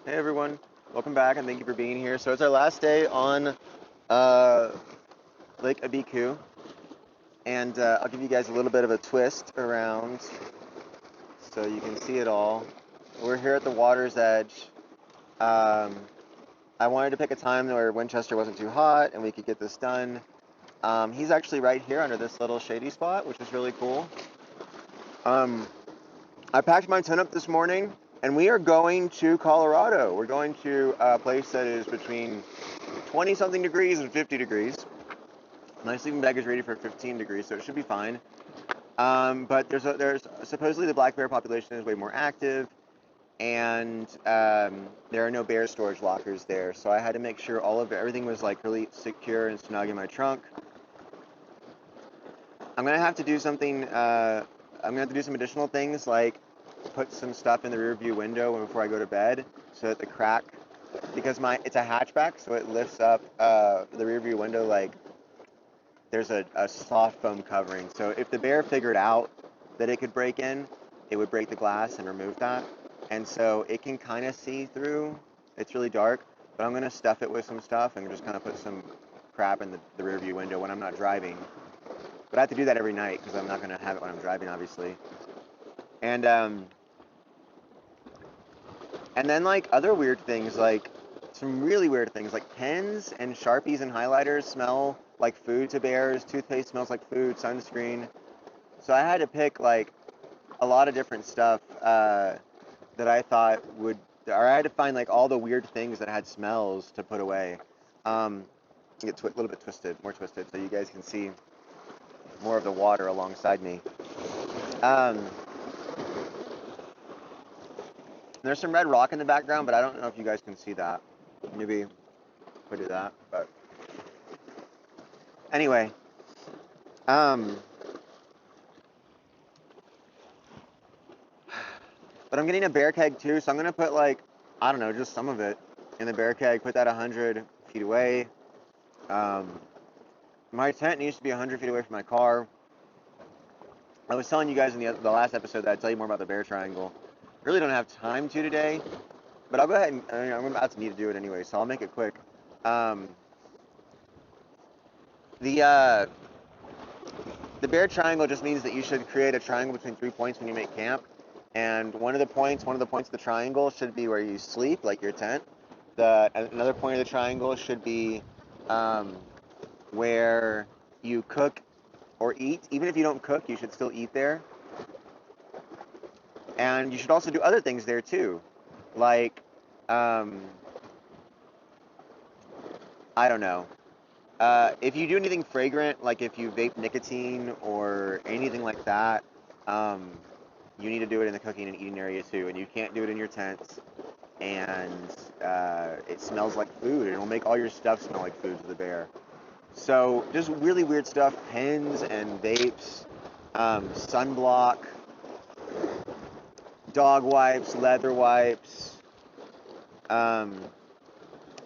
Hey everyone, welcome back and thank you for being here. So it's our last day on uh, Lake Abiku, and I'll give you guys a little bit of a twist around so you can see it all. We're here at the water's edge. Um, I wanted to pick a time where Winchester wasn't too hot and we could get this done. He's actually right here under this little shady spot, which is really cool. I packed my tent up this morning, and we are going to Colorado. We're going to a place that is between 20-something degrees and 50 degrees. My sleeping bag is rated for 15 degrees, so it should be fine. But there's supposedly the black bear population is way more active, and there are no bear storage lockers there. So I had to make sure everything was like really secure and snug in my trunk. I'm gonna have to do something. I'm gonna have to do some additional things like put some stuff in the rear view window before I go to bed, so that the crack, because it's a hatchback, so it lifts up the rear view window like there's a soft foam covering. So if the bear figured out that it could break in, it would break the glass and remove that. And so it can kind of see through. It's really dark, but I'm gonna stuff it with some stuff and just kind of put some crap in the rear view window when I'm not driving. But I have to do that every night because I'm not gonna have it when I'm driving, obviously. And then like other weird things, like some really weird things, like pens and Sharpies and highlighters smell like food to bears. Toothpaste smells like food. Sunscreen. So I had to pick like a lot of different stuff that I thought or I had to find like all the weird things that had smells to put away. Get a little bit more twisted, so you guys can see more of the water alongside me. There's some red rock in the background, but I don't know if you guys can see that. Maybe if I do that, but anyway. But I'm getting a bear keg too, so I'm gonna put like, I don't know, just some of it in the bear keg, put that 100 feet away. My tent needs to be 100 feet away from my car. I was telling you guys in the last episode that I'd tell you more about the bear triangle. Really don't have time to today, but I'll go ahead and I'm about to need to do it anyway, so I'll make it quick. The bear triangle just means that you should create a triangle between 3 points when you make camp, and one of the points of the triangle should be where you sleep, like your tent. Another point of the triangle should be where you cook or eat. Even if you don't cook, you should still eat there. And you should also do other things there too, like, I don't know. If you do anything fragrant, like if you vape nicotine or anything like that, you need to do it in the cooking and eating area too. And you can't do it in your tents. And it smells like food. It'll make all your stuff smell like food to the bear. So just really weird stuff, pens and vapes, sunblock, dog wipes, leather wipes. Now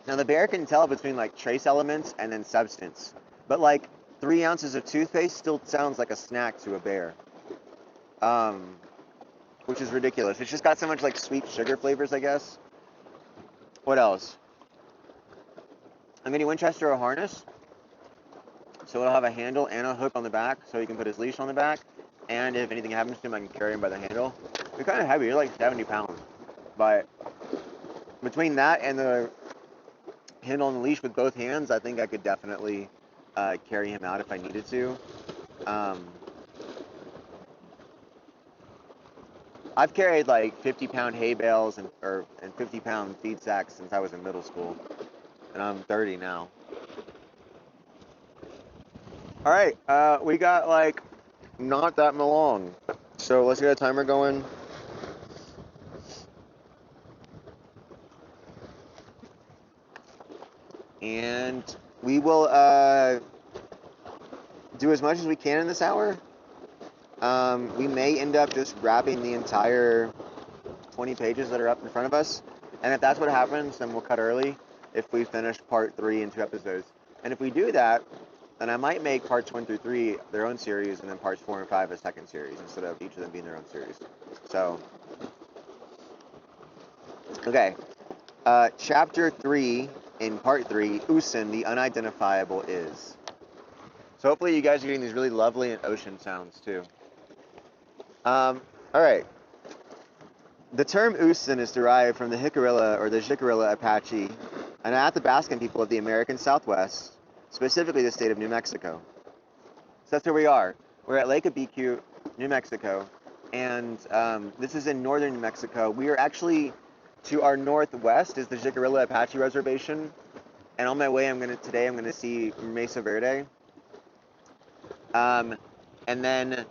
the bear can tell between like trace elements and then substance, but like 3 ounces of toothpaste still sounds like a snack to a bear, which is ridiculous. It's just got so much like sweet sugar flavors, I guess. What else? I'm getting Winchester a harness, so it'll have a handle and a hook on the back, so he can put his leash on the back, and if anything happens to him, I can carry him by the handle. You're kind of heavy. You're like 70 pounds. But between that and the handle on the leash with both hands, I think I could definitely carry him out if I needed to. I've carried like 50-pound hay bales and 50-pound feed sacks since I was in middle school, and I'm 30 now. All right, we got like not that long, so let's get a timer going. And we will do as much as we can in this hour. We may end up just wrapping the entire 20 pages that are up in front of us. And if that's what happens, then we'll cut early if we finish part 3 in 2 episodes. And if we do that, then I might make parts 1 through 3 their own series, and then parts 4 and 5 a second series, instead of each of them being their own series. So, okay. Chapter 3, in part 3, Usin, the unidentifiable is. So hopefully you guys are getting these really lovely ocean sounds too. Alright. The term Usin is derived from the Jicarilla or the Jicarilla Apache, an Athabascan people of the American Southwest, specifically the state of New Mexico. So that's where we are. We're at Lake Abiquiu, New Mexico, and this is in northern New Mexico. We are actually, to our northwest is the Jicarilla Apache Reservation, and on my way today I'm gonna see Mesa Verde. And then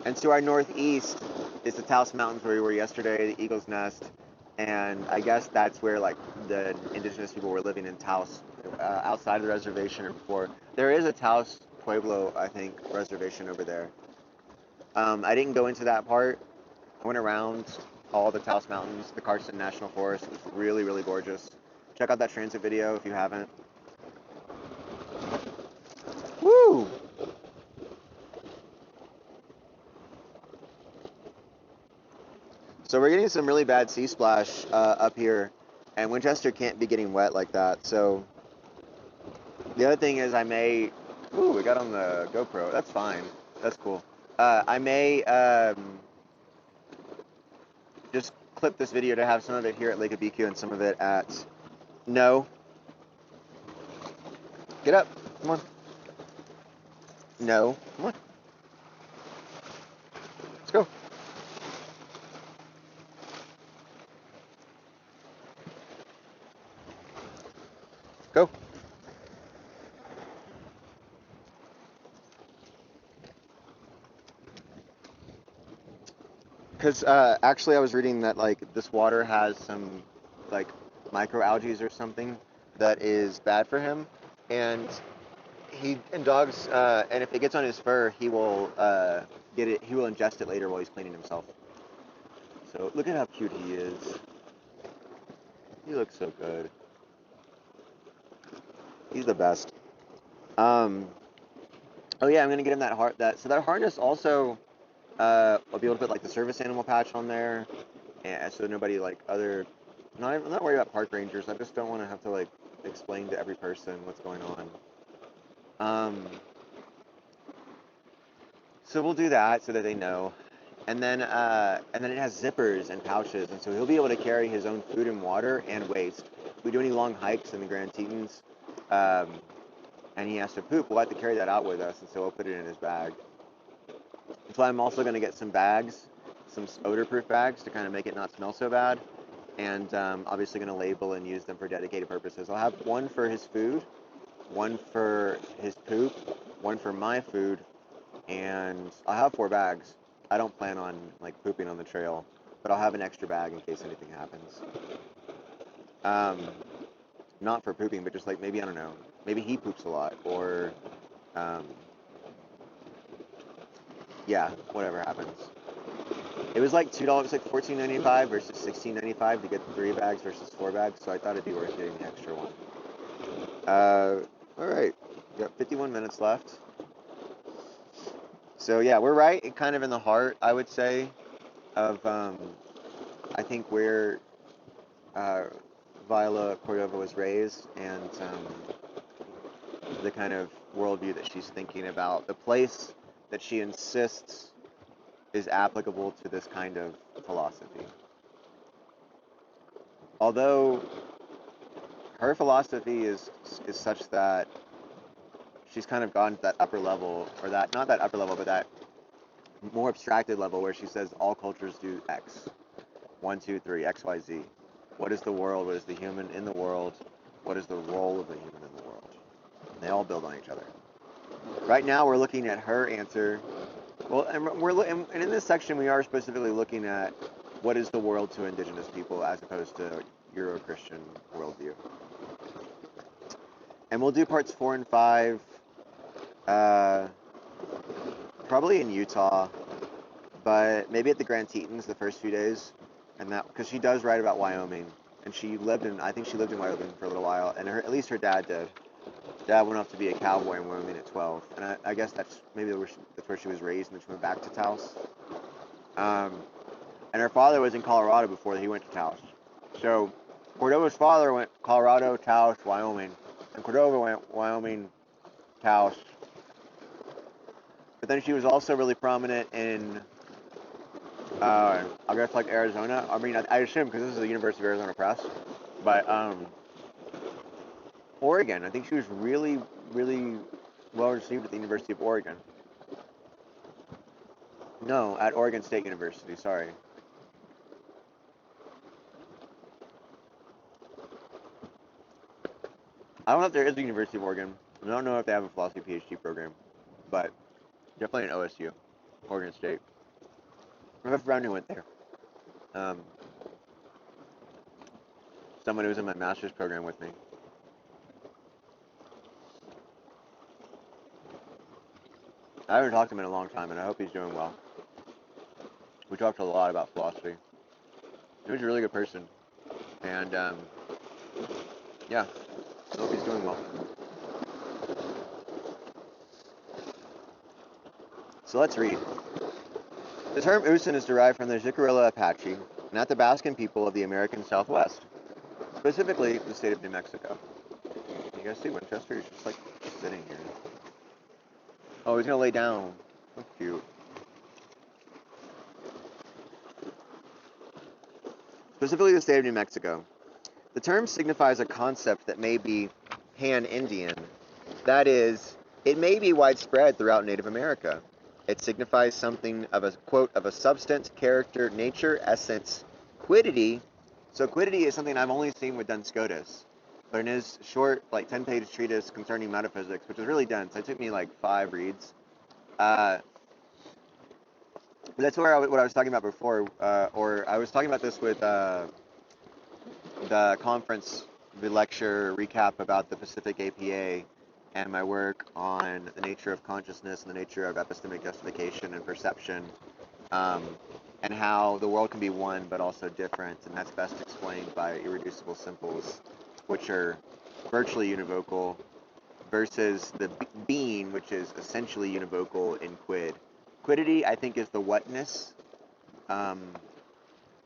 and to our northeast is the Taos Mountains where we were yesterday, the Eagle's Nest, and I guess that's where like the indigenous people were living in Taos, outside of the reservation or before. There is a Taos Pueblo, I think, reservation over there. I didn't go into that part. I went around all the Taos Mountains, the Carson National Forest. It was really, really gorgeous. Check out that transit video if you haven't. Woo! So we're getting some really bad sea splash up here, and Winchester can't be getting wet like that. So the other thing is ooh, we got on the GoPro. That's fine. That's cool. I may just clip this video to have some of it here at Lake Abiquiu and some of it at... No. Get up. Come on. No. Come on. Let's go. Go. Because actually I was reading that like this water has some like microalgae or something that is bad for him, and dogs and if it gets on his fur, he will ingest it later while he's cleaning himself. So look at how cute he is. He looks so good. He's the best. Oh yeah, I'm gonna get him so that harness also, I'll be able to put like the service animal patch on there, and so nobody like I'm not worried about park rangers. I just don't want to have to like explain to every person what's going on. So we'll do that so that they know, and then it has zippers and pouches, and so he'll be able to carry his own food and water and waste. If we do any long hikes in the Grand Tetons, and he has to poop, we'll have to carry that out with us, and so we'll put it in his bag. So I'm also going to get some bags, some odor-proof bags to kind of make it not smell so bad, and obviously going to label and use them for dedicated purposes. I'll have one for his food, one for his poop, one for my food, and I'll have 4 bags. I don't plan on like pooping on the trail, but I'll have an extra bag in case anything happens. Not for pooping, but just like maybe, I don't know, maybe he poops a lot, or yeah, whatever happens. It was like $2, like $14.95 versus $16.95 to get 3 bags versus 4 bags, so I thought it'd be worth getting the extra one. All right, we got 51 minutes left. So yeah, we're right, kind of in the heart, I would say, of I think where Viola Cordova was raised, and the kind of worldview that she's thinking about, the place that she insists is applicable to this kind of philosophy. Although her philosophy is such that she's kind of gone to that upper level, or that, not that upper level, but that more abstracted level where she says all cultures do X. 1, 2, 3, X, Y, Z. What is the world? What is the human in the world? What is the role of the human in the world? And they all build on each other. Right now we're looking at her answer. Well, and in this section we are specifically looking at what is the world to indigenous people as opposed to Euro-Christian worldview. And we'll do parts 4 and 5 probably in Utah, but maybe at the Grand Tetons the first few days, and that because she does write about Wyoming, and I think she lived in Wyoming for a little while, and at least her dad did. Dad went off to be a cowboy in Wyoming at 12, and I guess that's where she was raised, and then she went back to Taos. And her father was in Colorado before he went to Taos. So Cordova's father went Colorado, Taos, Wyoming, and Cordova went Wyoming, Taos. But then she was also really prominent in, I guess, like Arizona. I mean, I assume because this is the University of Arizona Press, but Oregon. I think she was really, really well received at the University of Oregon. No, at Oregon State University. Sorry. I don't know if there is a University of Oregon. I don't know if they have a philosophy PhD program, but definitely an OSU, Oregon State. I have a friend who went there. Someone who was in my master's program with me. I haven't talked to him in a long time, and I hope he's doing well. We talked a lot about philosophy. He was a really good person, and yeah, I hope he's doing well. So let's read. The term Usan is derived from the Jicarilla Apache and Athabascan people of the American Southwest, specifically the state of New Mexico. You guys see Winchester? He's just like sitting here. Oh, he's gonna lay down. So cute. Specifically the state of New Mexico. The term signifies a concept that may be pan-Indian. That is, it may be widespread throughout Native America. It signifies something of a, quote, of a substance, character, nature, essence, quiddity. So quiddity is something I've only seen with Duns Scotus. But in his short, like 10-page treatise concerning metaphysics, which is really dense, it took me like 5 reads. That's what I was talking about before, or I was talking about this with the conference, the lecture recap about the Pacific APA and my work on the nature of consciousness and the nature of epistemic justification and perception, and how the world can be one but also different, and that's best explained by irreducible simples, which are virtually univocal, versus the being, which is essentially univocal in quid. Quiddity, I think, is the whatness,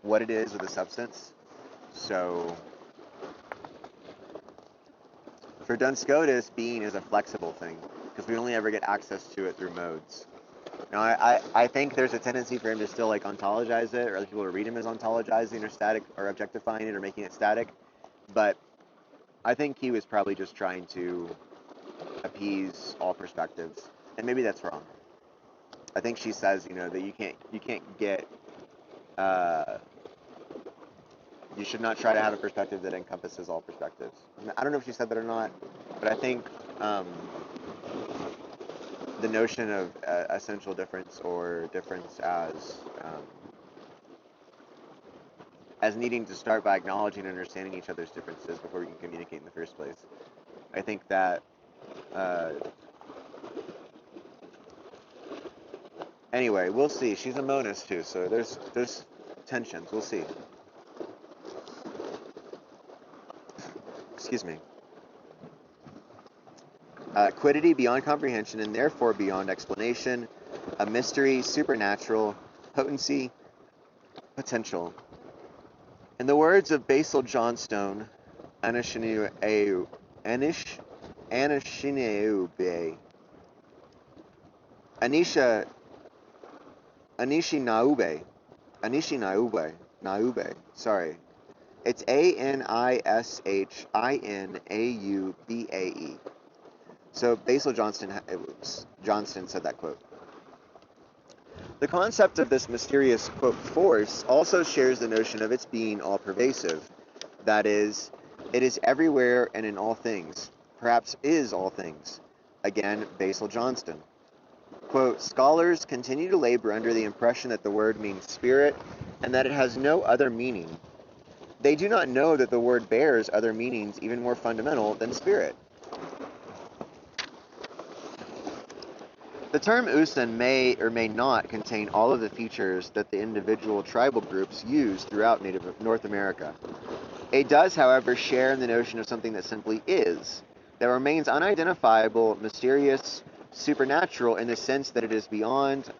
what it is of the substance. So, for Duns Scotus, being is a flexible thing, because we only ever get access to it through modes. Now, I think there's a tendency for him to still like ontologize it, or other people to read him as ontologizing or static, or objectifying it, or making it static, but I think he was probably just trying to appease all perspectives, and maybe that's wrong. I think she says, that you can't get, you should not try to have a perspective that encompasses all perspectives. I don't know if she said that or not, but I think the notion of essential difference, or difference as needing to start by acknowledging and understanding each other's differences before we can communicate in the first place. I think that anyway, we'll see. She's a monist too, so there's tensions. We'll see. Excuse me. Quiddity, beyond comprehension, and therefore beyond explanation, a mystery, supernatural, potency, potential. In the words of Basil Johnstone, Anishinaabe, sorry. It's Anishinaaube. So Basil Johnston said that quote. The concept of this mysterious, quote, force also shares the notion of its being all-pervasive. That is, it is everywhere and in all things, perhaps is all things. Again, Basil Johnston. Quote, scholars continue to labor under the impression that the word means spirit and that it has no other meaning. They do not know that the word bears other meanings even more fundamental than spirit. The term Usan may or may not contain all of the features that the individual tribal groups use throughout North America. It does, however, share in the notion of something that simply is, that remains unidentifiable, mysterious, supernatural in the sense that it is beyond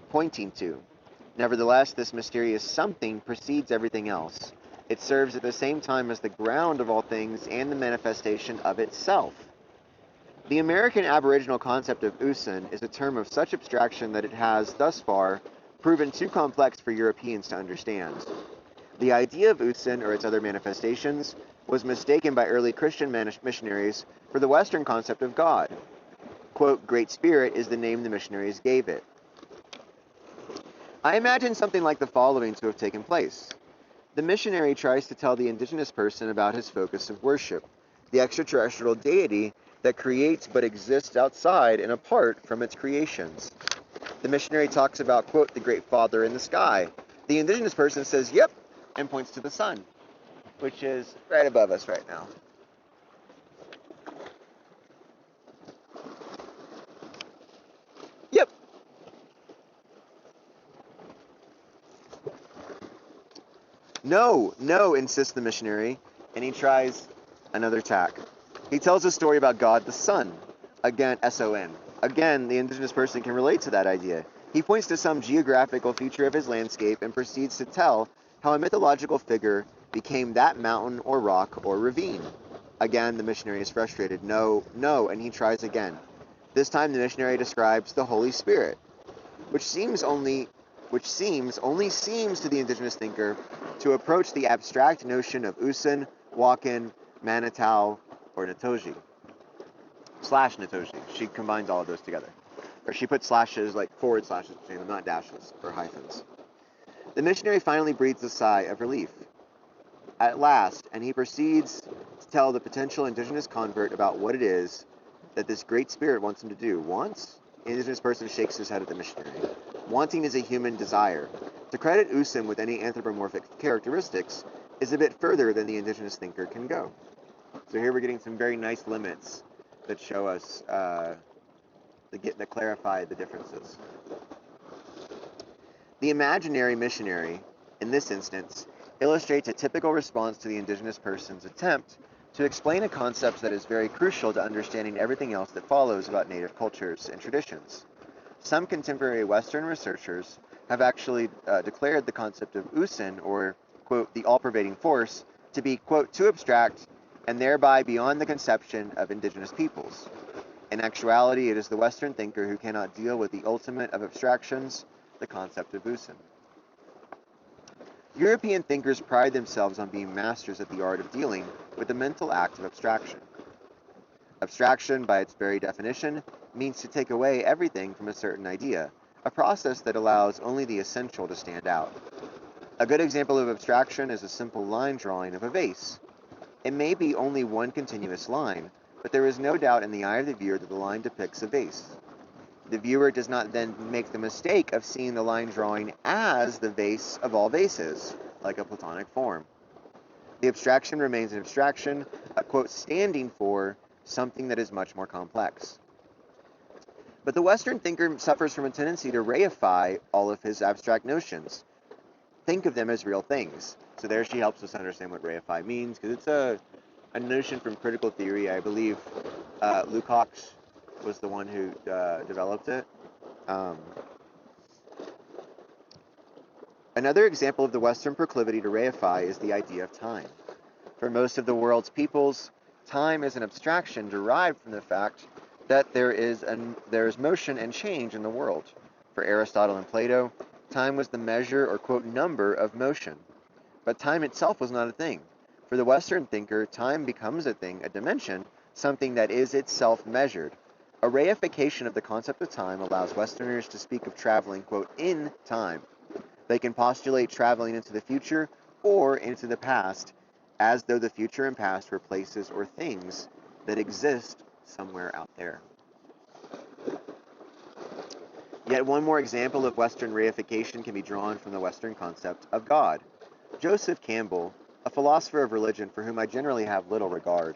pointing to. Nevertheless, this mysterious something precedes everything else. It serves at the same time as the ground of all things and the manifestation of itself. The American Aboriginal concept of Usan is a term of such abstraction that it has, thus far, proven too complex for Europeans to understand. The idea of Usan, or its other manifestations, was mistaken by early Christian missionaries for the Western concept of God. Quote, Great Spirit is the name the missionaries gave it. I imagine something like the following to have taken place. The missionary tries to tell the indigenous person about his focus of worship, the extraterrestrial deity that creates but exists outside and apart from its creations. The missionary talks about, quote, the great father in the sky. The indigenous person says, yep, and points to the sun, which is right above us right now. Yep. No, insists the missionary, and he tries another tack. He tells a story about God the Sun. Again, S-O-N. Again, the indigenous person can relate to that idea. He points to some geographical feature of his landscape and proceeds to tell how a mythological figure became that mountain or rock or ravine. Again, the missionary is frustrated. No, and he tries again. This time the missionary describes the Holy Spirit, which only seems to the indigenous thinker to approach the abstract notion of Usan, Wakan, Manitau, or Natoji. Slash Natoji. She combines all of those together. Or she puts slashes, like forward slashes between them, not dashes or hyphens. The missionary finally breathes a sigh of relief. At last, and he proceeds to tell the potential indigenous convert about what it is that this great spirit wants him to do. Wants? The indigenous person shakes his head at the missionary. Wanting is a human desire. To credit Usan with any anthropomorphic characteristics is a bit further than the indigenous thinker can go. So here we're getting some very nice limits that show us, that clarify the differences. The imaginary missionary, in this instance, illustrates a typical response to the indigenous person's attempt to explain a concept that is very crucial to understanding everything else that follows about native cultures and traditions. Some contemporary Western researchers have actually declared the concept of Usan, or, quote, the all-pervading force, to be, quote, too abstract and thereby beyond the conception of indigenous peoples. In actuality, it is the Western thinker who cannot deal with the ultimate of abstractions, the concept of Usan. European thinkers pride themselves on being masters at the art of dealing with the mental act of abstraction. Abstraction, by its very definition, means to take away everything from a certain idea, a process that allows only the essential to stand out. A good example of abstraction is a simple line drawing of a vase. It may be only one continuous line, but there is no doubt in the eye of the viewer that the line depicts a vase. The viewer does not then make the mistake of seeing the line drawing as the vase of all vases, like a Platonic form. The abstraction remains an abstraction, a quote standing for something that is much more complex. But the Western thinker suffers from a tendency to reify all of his abstract notions. Think of them as real things. So there she helps us understand what reify means, because it's a notion from critical theory. I believe Lukács was the one who developed it. Another example of the Western proclivity to reify is the idea of time. For most of the world's peoples, time is an abstraction derived from the fact that there is motion and change in the world. For Aristotle and Plato, time was the measure or, quote, number of motion. But time itself was not a thing. For the Western thinker, time becomes a thing, a dimension, something that is itself measured. A reification of the concept of time allows Westerners to speak of traveling, quote, in time. They can postulate traveling into the future or into the past, as though the future and past were places or things that exist somewhere out there. Yet one more example of Western reification can be drawn from the Western concept of God. Joseph Campbell, a philosopher of religion for whom I generally have little regard,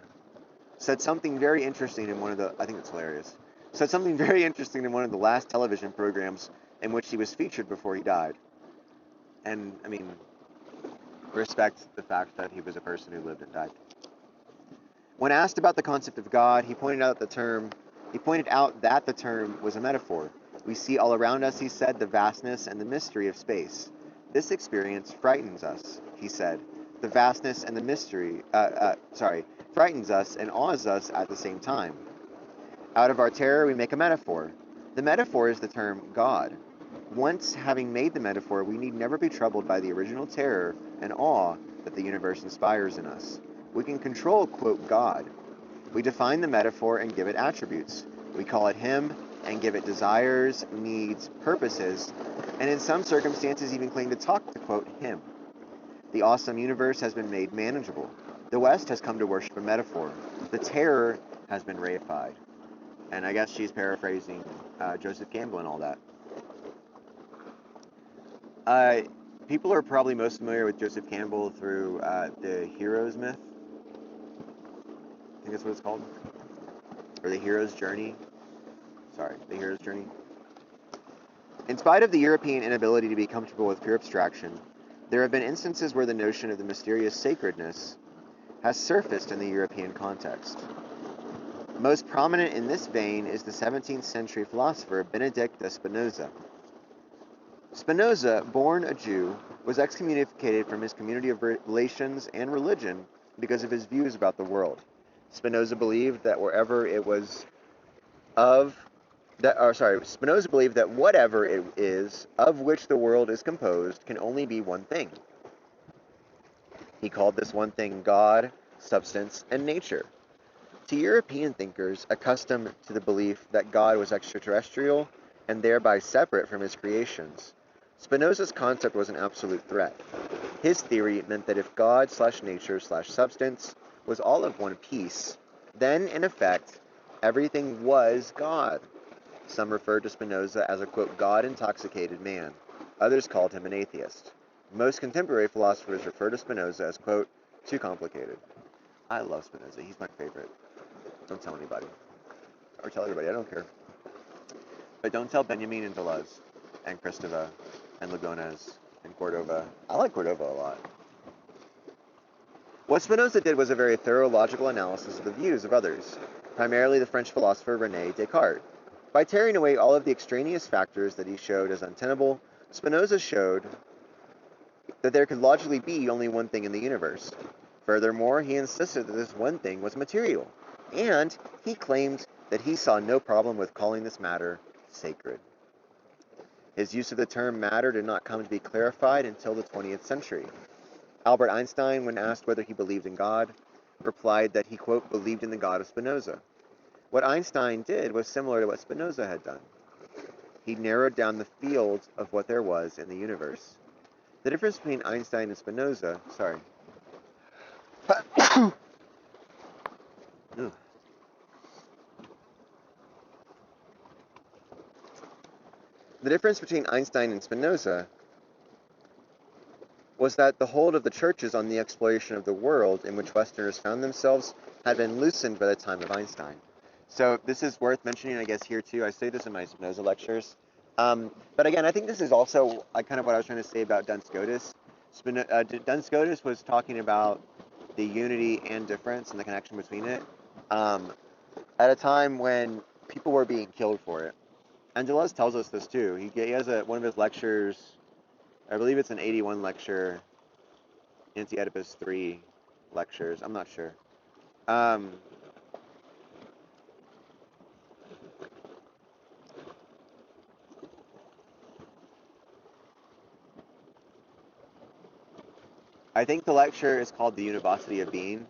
said something very interesting in one of the, I think it's hilarious, said something very interesting in one of the last television programs in which he was featured before he died. And, I mean, respect the fact that he was a person who lived and died. When asked about the concept of God, he pointed out that the term was a metaphor. We see all around us, he said, the vastness and the mystery of space. This experience frightens us, he said. The vastness and the frightens us and awes us at the same time. Out of our terror, we make a metaphor. The metaphor is the term God. Once having made the metaphor, we need never be troubled by the original terror and awe that the universe inspires in us. We can control, quote, God. We define the metaphor and give it attributes. We call it him and give it desires, needs, purposes, and in some circumstances even claim to talk to, quote, him. The awesome universe has been made manageable. The West has come to worship a metaphor. The terror has been reified. And I guess she's paraphrasing Joseph Campbell and all that. People are probably most familiar with Joseph Campbell through the hero's myth. I think that's what it's called. Or the hero's journey. The hero's journey. In spite of the European inability to be comfortable with pure abstraction, there have been instances where the notion of the mysterious sacredness has surfaced in the European context. Most prominent in this vein is the 17th century philosopher Benedict de Spinoza. Spinoza, born a Jew, was excommunicated from his community of relations and religion because of his views about the world. Spinoza believed that Spinoza believed that whatever it is of which the world is composed can only be one thing. He called this one thing God, substance, and nature. To European thinkers accustomed to the belief that God was extraterrestrial and thereby separate from his creations, Spinoza's concept was an absolute threat. His theory meant that if God/nature/substance was all of one piece, then, in effect, everything was God. Some referred to Spinoza as a, quote, God-intoxicated man. Others called him an atheist. Most contemporary philosophers refer to Spinoza as, quote, too complicated. I love Spinoza. He's my favorite. Don't tell anybody. Or tell everybody. I don't care. But don't tell Benjamin and Deleuze and Cordova and Lugones and Cordova. I like Cordova a lot. What Spinoza did was a very thorough logical analysis of the views of others, primarily the French philosopher René Descartes. By tearing away all of the extraneous factors that he showed as untenable, Spinoza showed that there could logically be only one thing in the universe. Furthermore, he insisted that this one thing was material, and he claimed that he saw no problem with calling this matter sacred. His use of the term matter did not come to be clarified until the 20th century. Albert Einstein, when asked whether he believed in God, replied that he, quote, believed in the God of Spinoza. What Einstein did was similar to what Spinoza had done. He narrowed down the field of what there was in the universe. The difference between Einstein and Spinoza, The difference between Einstein and Spinoza was that the hold of the churches on the exploration of the world in which Westerners found themselves had been loosened by the time of Einstein. So this is worth mentioning, I guess, here too. I say this in my Spinoza lectures. But again, I think this is also kind of what I was trying to say about Duns Scotus. Duns Scotus was talking about the unity and difference and the connection between it at a time when people were being killed for it. And Deleuze tells us this too. He has one of his lectures, I believe it's an 81 lecture, Anti-Oedipus 3 lectures, I'm not sure. I think the lecture is called The Univocity of Being.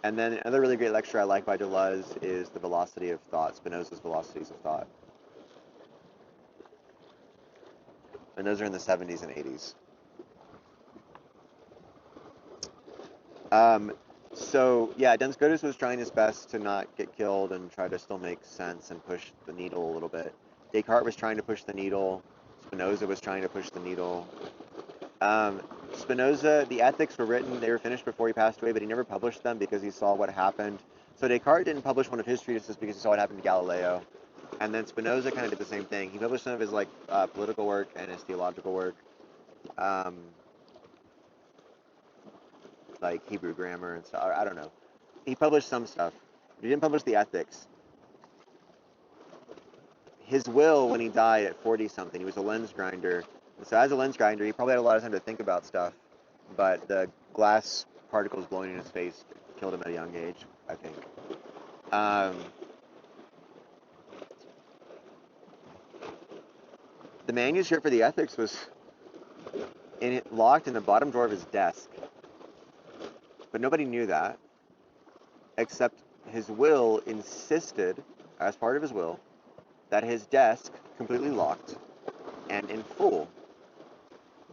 And then another really great lecture I like by Deleuze is The Velocity of Thought, Spinoza's Velocities of Thought. And those are in the 70s and 80s. So, yeah, Duns Scotus was trying his best to not get killed and try to still make sense and push the needle a little bit. Descartes was trying to push the needle. Spinoza was trying to push the needle. Spinoza, the ethics were written, they were finished before he passed away, but he never published them because he saw what happened. So Descartes didn't publish one of his treatises because he saw what happened to Galileo. And then Spinoza kind of did the same thing. He published some of his political work and his theological work, like Hebrew grammar and stuff. I don't know. He published some stuff. He didn't publish the ethics. His will, when he died at 40 something, he was a lens grinder. And so as a lens grinder, he probably had a lot of time to think about stuff, but the glass particles blowing in his face killed him at a young age, I think. The manuscript for the ethics was locked in the bottom drawer of his desk, but nobody knew that, except his will insisted, as part of his will, that his desk, completely locked and in full,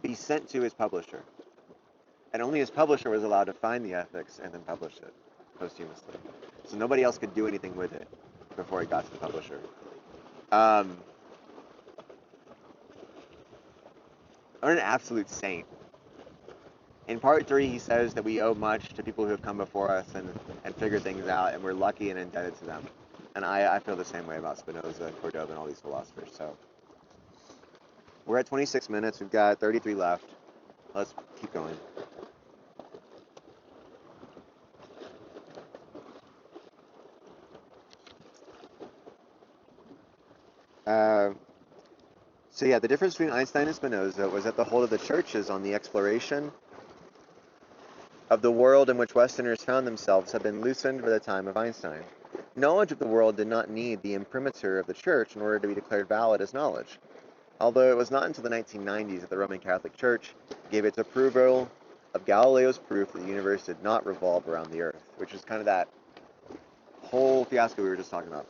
be sent to his publisher. And only his publisher was allowed to find the ethics and then publish it posthumously. So nobody else could do anything with it before it got to the publisher. I'm an absolute saint. In part 3, he says that we owe much to people who have come before us and figured things out, and we're lucky and indebted to them. And I feel the same way about Spinoza, Cordova, and all these philosophers. So we're at 26 minutes. We've got 33 left. Let's keep going. So yeah, the difference between Einstein and Spinoza was that the hold of the churches on the exploration of the world in which Westerners found themselves had been loosened by the time of Einstein. Knowledge of the world did not need the imprimatur of the church in order to be declared valid as knowledge, although it was not until the 1990s that the Roman Catholic Church gave its approval of Galileo's proof that the universe did not revolve around the Earth, which is kind of that whole fiasco we were just talking about.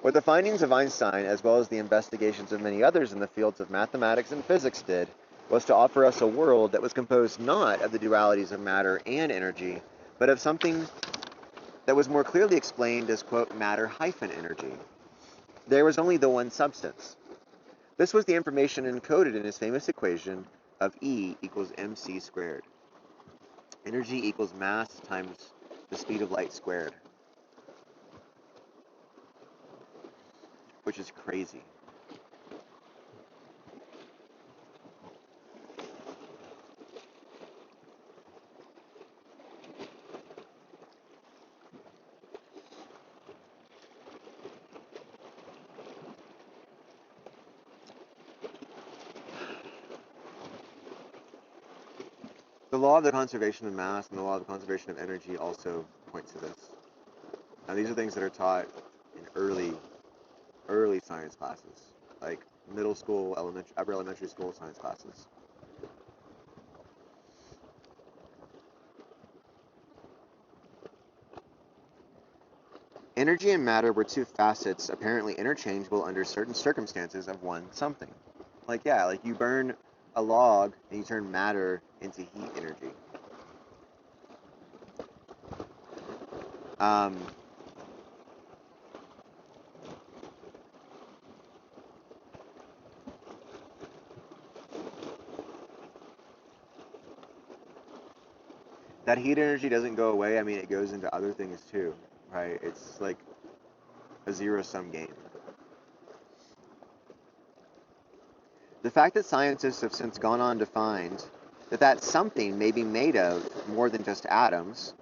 What the findings of Einstein, as well as the investigations of many others in the fields of mathematics and physics did, was to offer us a world that was composed not of the dualities of matter and energy, but of something that was more clearly explained as, quote, matter-energy. There was only the one substance. This was the information encoded in his famous equation of E equals mc squared. Energy equals mass times the speed of light squared. Which is crazy. The law of the conservation of mass and the law of the conservation of energy also point to this. Now, these are things that are taught in early science classes, like middle school, upper elementary school science classes. Energy and matter were two facets apparently interchangeable under certain circumstances of one something. Like, yeah, like you burn a log and you turn matter into heat energy. That heat energy doesn't go away. I mean, it goes into other things too, right? It's like a zero-sum game. The fact that scientists have since gone on to find that something may be made of more than just atoms,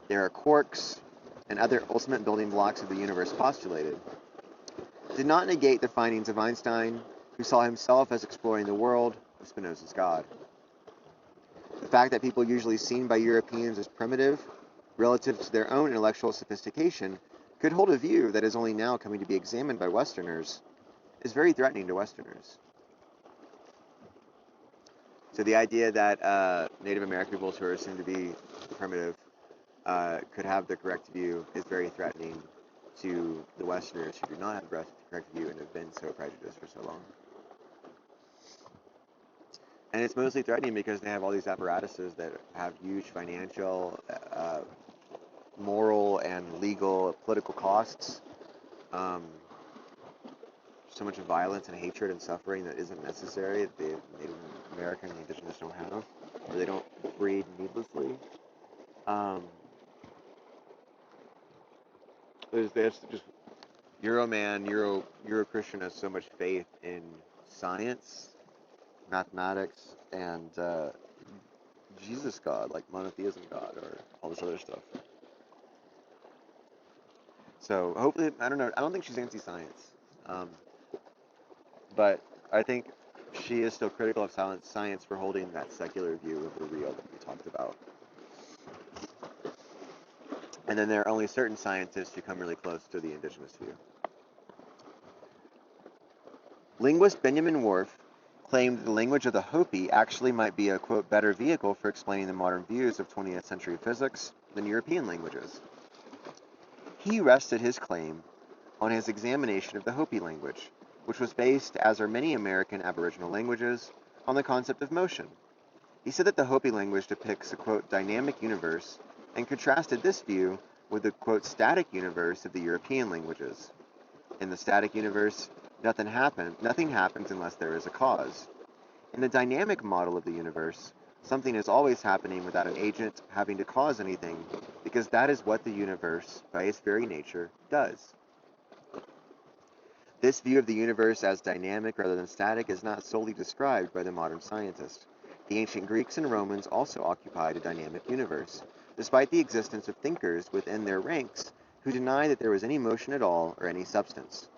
there are quarks and other ultimate building blocks of the universe postulated, did not negate the findings of Einstein, who saw himself as exploring the world of Spinoza's God. The fact that people usually seen by Europeans as primitive, relative to their own intellectual sophistication, could hold a view that is only now coming to be examined by Westerners, is very threatening to Westerners. So the idea that Native American peoples who are assumed to be primitive could have the correct view is very threatening to the Westerners who do not have the correct view and have been so prejudiced for so long. And it's mostly threatening because they have all these apparatuses that have huge financial, moral, and legal, political costs. So much violence and hatred and suffering that isn't necessary that the Native American and Indigenous don't have, or they don't breed needlessly. There's just Euro-Christian has so much faith in science, mathematics, and Jesus God, like monotheism God, or all this other stuff. So hopefully, I don't know. I don't think she's anti-science, um, but I think she is still critical of science for holding that secular view of the real that we talked about. And then there are only certain scientists who come really close to the indigenous view. Linguist Benjamin Whorf claimed the language of the Hopi actually might be a, quote, better vehicle for explaining the modern views of 20th century physics than European languages. He rested his claim on his examination of the Hopi language, which was based, as are many American Aboriginal languages, on the concept of motion. He said that the Hopi language depicts a, quote, dynamic universe, and contrasted this view with the, quote, static universe of the European languages. In the static universe, nothing happens unless there is a cause. In the dynamic model of the universe, something is always happening without an agent having to cause anything, because that is what the universe, by its very nature, does. This view of the universe as dynamic rather than static is not solely described by the modern scientist. The ancient Greeks and Romans also occupied a dynamic universe, despite the existence of thinkers within their ranks who deny that there was any motion at all or any substance.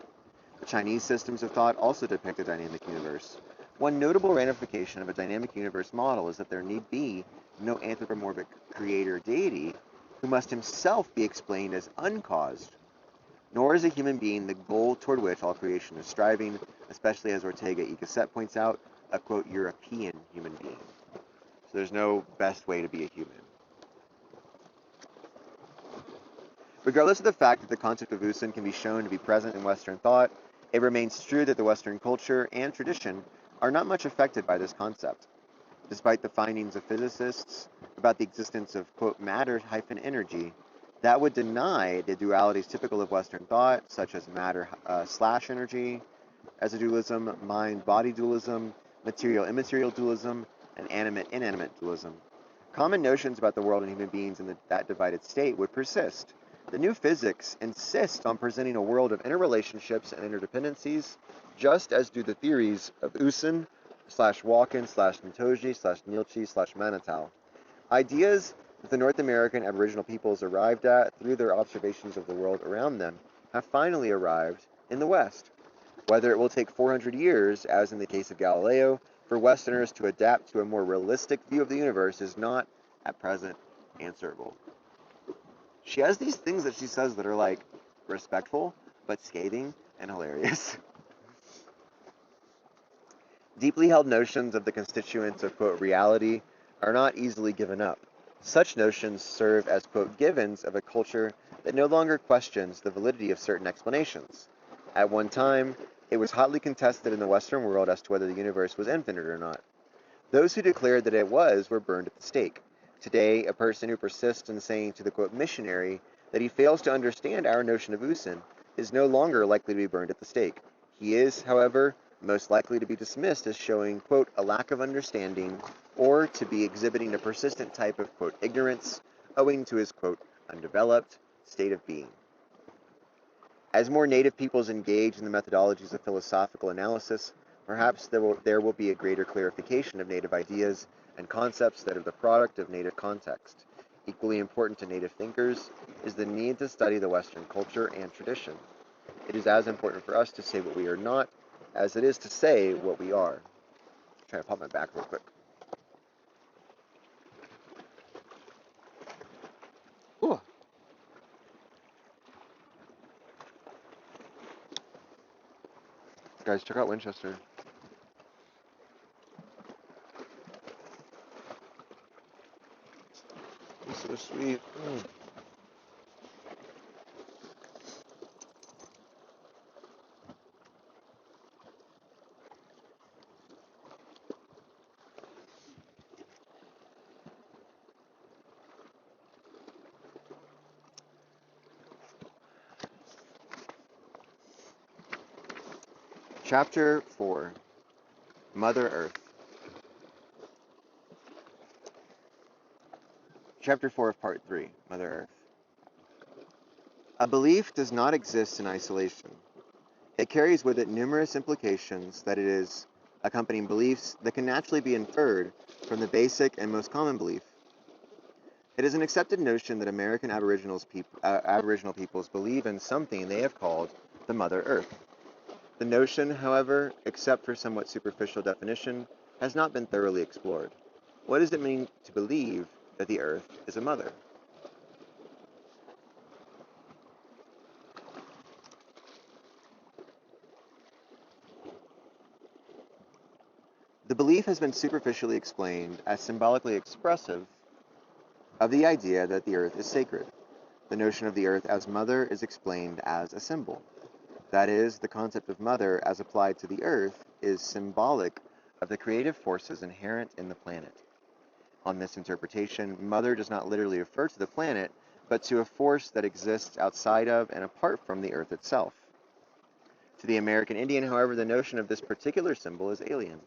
The Chinese systems of thought also depict a dynamic universe. One notable ramification of a dynamic universe model is that there need be no anthropomorphic creator deity who must himself be explained as uncaused. Nor is a human being the goal toward which all creation is striving, especially as Ortega y Gasset points out, a, quote, European human being. So there's no best way to be a human. Regardless of the fact that the concept of Usin can be shown to be present in Western thought, it remains true that the Western culture and tradition are not much affected by this concept. Despite the findings of physicists about the existence of, quote, matter-energy, that would deny the dualities typical of Western thought, such as matter/energy as a dualism, mind-body dualism, material-immaterial dualism, and animate-inanimate dualism. Common notions about the world and human beings in that divided state would persist. The new physics insist on presenting a world of interrelationships and interdependencies, just as do the theories of Usin/Walken/Ntoji/Nilchi/Manetau. Ideas that the North American Aboriginal peoples arrived at through their observations of the world around them have finally arrived in the West. Whether it will take 400 years, as in the case of Galileo, for Westerners to adapt to a more realistic view of the universe is not, at present, answerable. She has these things that she says that are, like, respectful, but scathing and hilarious. Deeply held notions of the constituents of, quote, reality are not easily given up. Such notions serve as, quote, givens of a culture that no longer questions the validity of certain explanations. At one time, it was hotly contested in the Western world as to whether the universe was infinite or not. Those who declared that it was were burned at the stake. Today, a person who persists in saying to the, quote, missionary that he fails to understand our notion of Usin is no longer likely to be burned at the stake. He is, however, most likely to be dismissed as showing, quote, a lack of understanding, or to be exhibiting a persistent type of, quote, ignorance, owing to his, quote, undeveloped state of being. As more native peoples engage in the methodologies of philosophical analysis, perhaps there will be a greater clarification of native ideas and concepts that are the product of native context. Equally important to native thinkers is the need to study the Western culture and tradition. It is as important for us to say what we are not as it is to say what we are. Try to pop my back real quick. Ooh. Guys, check out Winchester. It's so sweet. Chapter 4, Mother Earth. Chapter 4 of Part 3, Mother Earth. A belief does not exist in isolation. It carries with it numerous implications that it is accompanying beliefs that can naturally be inferred from the basic and most common belief. It is an accepted notion that American Aboriginal peoples believe in something they have called the Mother Earth. The notion, however, except for somewhat superficial definition, has not been thoroughly explored. What does it mean to believe that the Earth is a mother? The belief has been superficially explained as symbolically expressive of the idea that the Earth is sacred. The notion of the Earth as mother is explained as a symbol. That is, the concept of mother as applied to the Earth is symbolic of the creative forces inherent in the planet. On this interpretation, mother does not literally refer to the planet, but to a force that exists outside of and apart from the Earth itself. To the American Indian, however, the notion of this particular symbol is alien.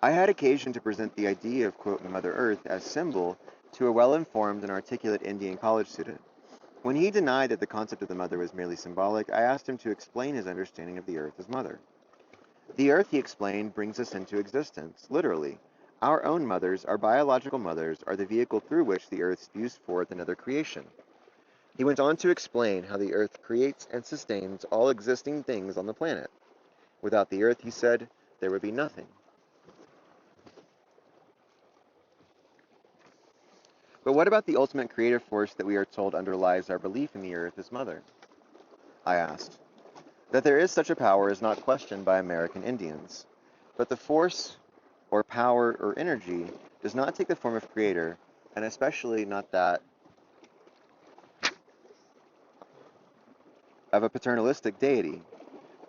I had occasion to present the idea of, quote, Mother Earth as symbol to a well-informed and articulate Indian college student. When he denied that the concept of the mother was merely symbolic, I asked him to explain his understanding of the Earth as mother. The Earth, he explained, brings us into existence, literally. Our own mothers, our biological mothers, are the vehicle through which the Earth spews forth another creation. He went on to explain how the Earth creates and sustains all existing things on the planet. Without the Earth, he said, there would be nothing. But what about the ultimate creative force that we are told underlies our belief in the Earth as mother? I asked. That there is such a power is not questioned by American Indians. But the force, or power, or energy does not take the form of creator, and especially not that of a paternalistic deity.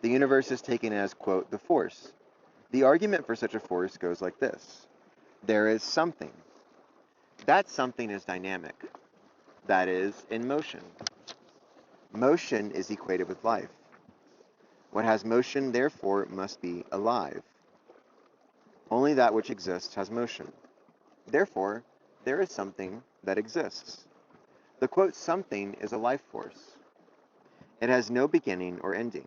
The universe is taken as, quote, the force. The argument for such a force goes like this. There is something. That something is dynamic. That is, in motion. Motion is equated with life. What has motion, therefore, must be alive. Only that which exists has motion. Therefore, there is something that exists. The quote something is a life force. It has no beginning or ending.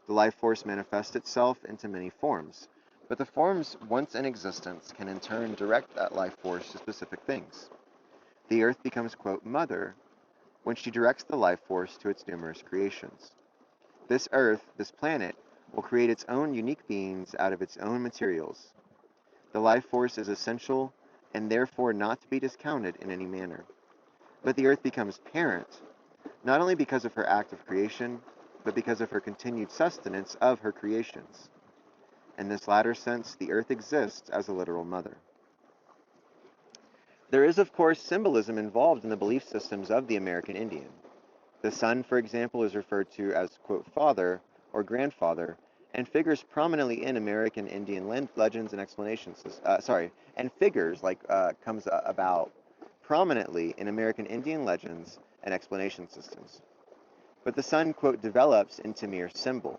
The life force manifests itself into many forms, but the forms once in existence can in turn direct that life force to specific things. The Earth becomes, quote, mother when she directs the life force to its numerous creations. This Earth, this planet, will create its own unique beings out of its own materials. The life force is essential and therefore not to be discounted in any manner. But the Earth becomes parent, not only because of her act of creation, but because of her continued sustenance of her creations. In this latter sense, the Earth exists as a literal mother. There is, of course, symbolism involved in the belief systems of the American Indian. The sun, for example, is referred to as, quote, father or grandfather, and figures prominently in American Indian legends and explanations. And figures comes about prominently in American Indian legends and explanation systems. But the sun, quote, develops into mere symbol.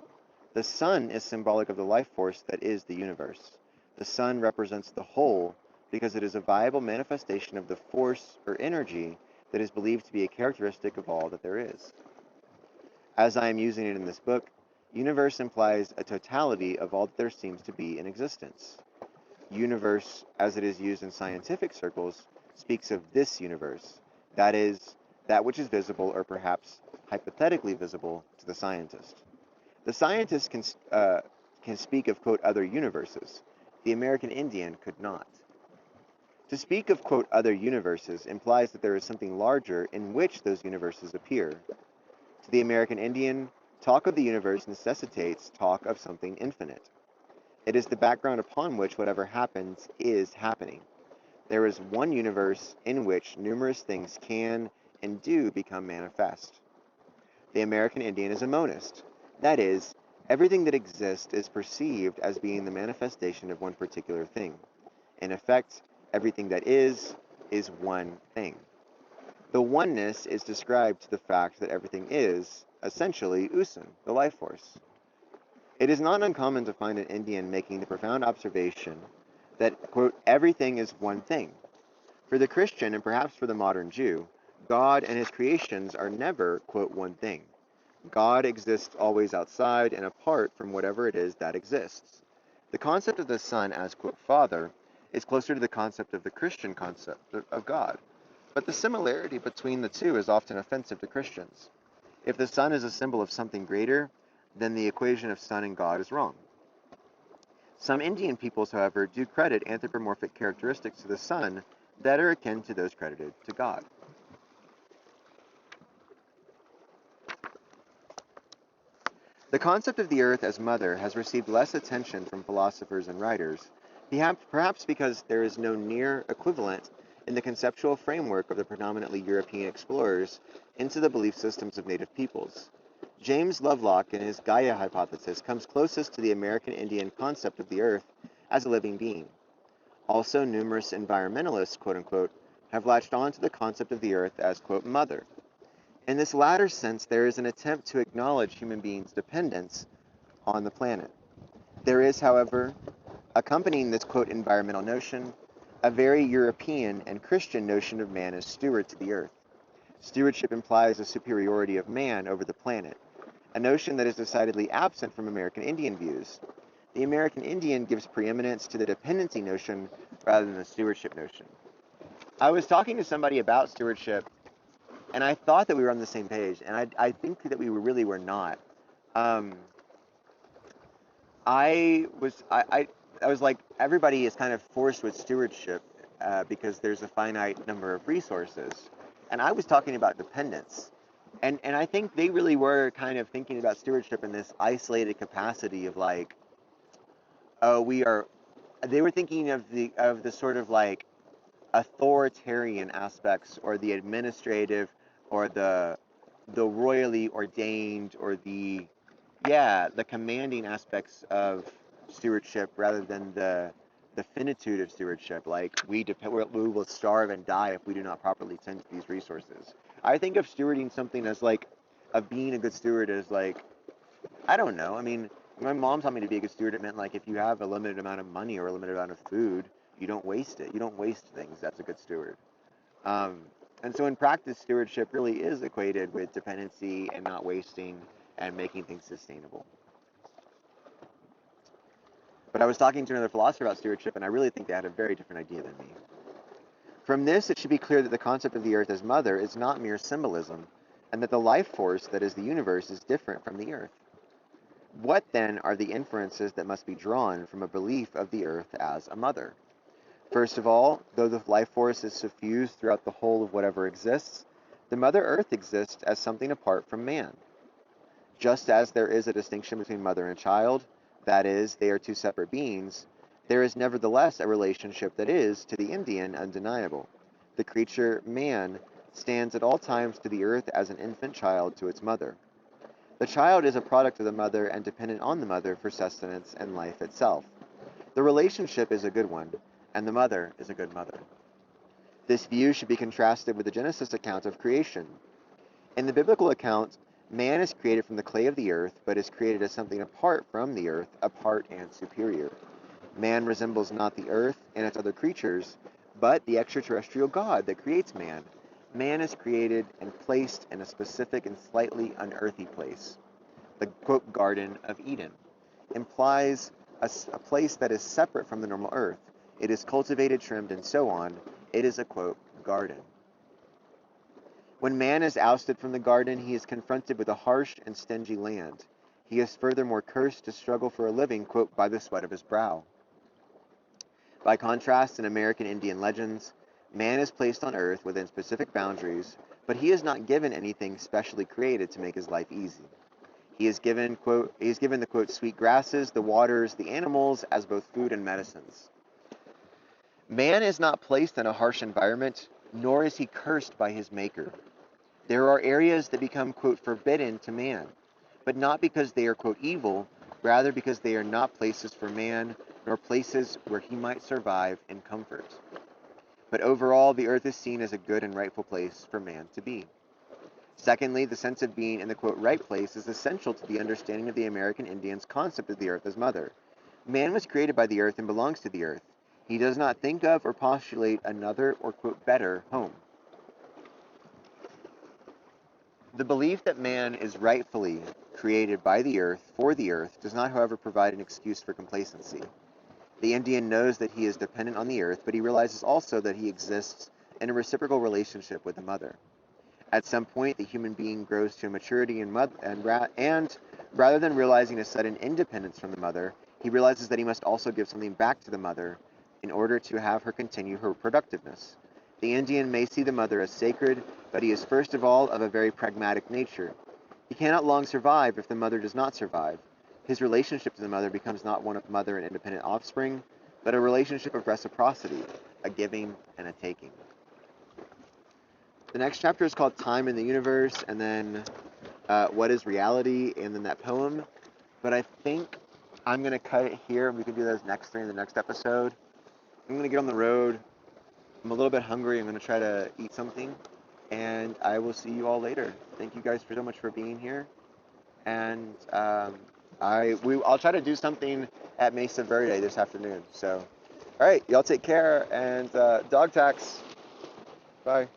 The sun is symbolic of the life force that is the universe. The sun represents the whole because it is a viable manifestation of the force or energy that is believed to be a characteristic of all that there is. As I am using it in this book, universe implies a totality of all that there seems to be in existence. Universe, as it is used in scientific circles, speaks of this universe, that is, that which is visible or perhaps hypothetically visible to the scientist. The scientist can speak of, quote, other universes. The American Indian could not. To speak of, quote, other universes implies that there is something larger in which those universes appear. To the American Indian, talk of the universe necessitates talk of something infinite. It is the background upon which whatever happens is happening. There is one universe in which numerous things can and do become manifest. The American Indian is a monist. That is, everything that exists is perceived as being the manifestation of one particular thing. In effect, everything that is one thing. The oneness is described to the fact that everything is, essentially, usan, the life force. It is not uncommon to find an Indian making the profound observation that, quote, everything is one thing. For the Christian, and perhaps for the modern Jew, God and his creations are never, quote, one thing. God exists always outside and apart from whatever it is that exists. The concept of the Son as, quote, Father is closer to the concept of the Christian concept of God, but the similarity between the two is often offensive to Christians. If the Son is a symbol of something greater, then the equation of Son and God is wrong. Some Indian peoples, however, do credit anthropomorphic characteristics to the Son that are akin to those credited to God. The concept of the earth as mother has received less attention from philosophers and writers, perhaps because there is no near equivalent in the conceptual framework of the predominantly European explorers into the belief systems of native peoples. James Lovelock, in his Gaia hypothesis, comes closest to the American Indian concept of the earth as a living being. Also, numerous environmentalists, quote-unquote, have latched on to the concept of the earth as, quote, mother. In this latter sense, there is an attempt to acknowledge human beings' dependence on the planet. There is, however, accompanying this, quote, environmental notion, a very European and Christian notion of man as steward to the earth. Stewardship implies a superiority of man over the planet, a notion that is decidedly absent from American Indian views. The American Indian gives preeminence to the dependency notion rather than the stewardship notion. I was talking to somebody about stewardship, and I thought that we were on the same page, and I think that we really were not. I was like, everybody is kind of forced with stewardship because there's a finite number of resources. And I was talking about dependence. And I think they really were kind of thinking about stewardship in this isolated capacity of like, oh, they were thinking of the sort of like authoritarian aspects or the administrative or the royally ordained or the commanding aspects of stewardship rather than the finitude of stewardship. Like we will starve and die if we do not properly tend to these resources. I think of stewarding something as like, of being a good steward as like, I don't know. I mean, my mom taught me to be a good steward. It meant like if you have a limited amount of money or a limited amount of food, you don't waste it. You don't waste things. That's a good steward. And so in practice, stewardship really is equated with dependency and not wasting and making things sustainable. But I was talking to another philosopher about stewardship, and I really think they had a very different idea than me. From this, it should be clear that the concept of the earth as mother is not mere symbolism, and that the life force that is the universe is different from the earth. What, then, are the inferences that must be drawn from a belief of the earth as a mother? First of all, though the life force is suffused throughout the whole of whatever exists, the Mother Earth exists as something apart from man. Just as there is a distinction between mother and child, that is, they are two separate beings, there is nevertheless a relationship that is, to the Indian, undeniable. The creature, man, stands at all times to the earth as an infant child to its mother. The child is a product of the mother and dependent on the mother for sustenance and life itself. The relationship is a good one, and the mother is a good mother. This view should be contrasted with the Genesis account of creation. In the biblical account, man is created from the clay of the earth, but is created as something apart from the earth, apart and superior. Man resembles not the earth and its other creatures, but the extraterrestrial God that creates man. Man is created and placed in a specific and slightly unearthly place. The, quote, Garden of Eden implies a place that is separate from the normal earth. It is cultivated, trimmed, and so on. It is a, quote, garden. When man is ousted from the garden, he is confronted with a harsh and stingy land. He is furthermore cursed to struggle for a living, quote, by the sweat of his brow. By contrast, in American Indian legends, man is placed on earth within specific boundaries, but he is not given anything specially created to make his life easy. He is given, quote, the, quote, sweet grasses, the waters, the animals, as both food and medicines. Man is not placed in a harsh environment, nor is he cursed by his maker. There are areas that become, quote, forbidden to man, but not because they are, quote, evil, rather because they are not places for man, nor places where he might survive in comfort. But overall, the earth is seen as a good and rightful place for man to be. Secondly, the sense of being in the, quote, right place is essential to the understanding of the American Indians' concept of the earth as mother. Man was created by the earth and belongs to the earth. He does not think of or postulate another or, quote, better home. The belief that man is rightfully created by the earth for the earth does not, however, provide an excuse for complacency. The Indian knows that he is dependent on the earth, but he realizes also that he exists in a reciprocal relationship with the mother. At some point, the human being grows to maturity and rather than realizing a sudden independence from the mother, he realizes that he must also give something back to the mother in order to have her continue her productiveness. The Indian may see the mother as sacred, but he is first of all of a very pragmatic nature. He cannot long survive if the mother does not survive. His relationship to the mother becomes not one of mother and independent offspring, but a relationship of reciprocity, a giving and a taking. The next chapter is called Time in the Universe, and then What is Reality, and then that poem. But I think I'm going to cut it here, and we can do those next three in the next episode. I'm going to get on the road. I'm a little bit hungry. I'm going to try to eat something, and I will see you all later. Thank you guys so much for being here, and I'll try to do something at Mesa Verde this afternoon. So, all right, y'all take care, and dog tax. Bye.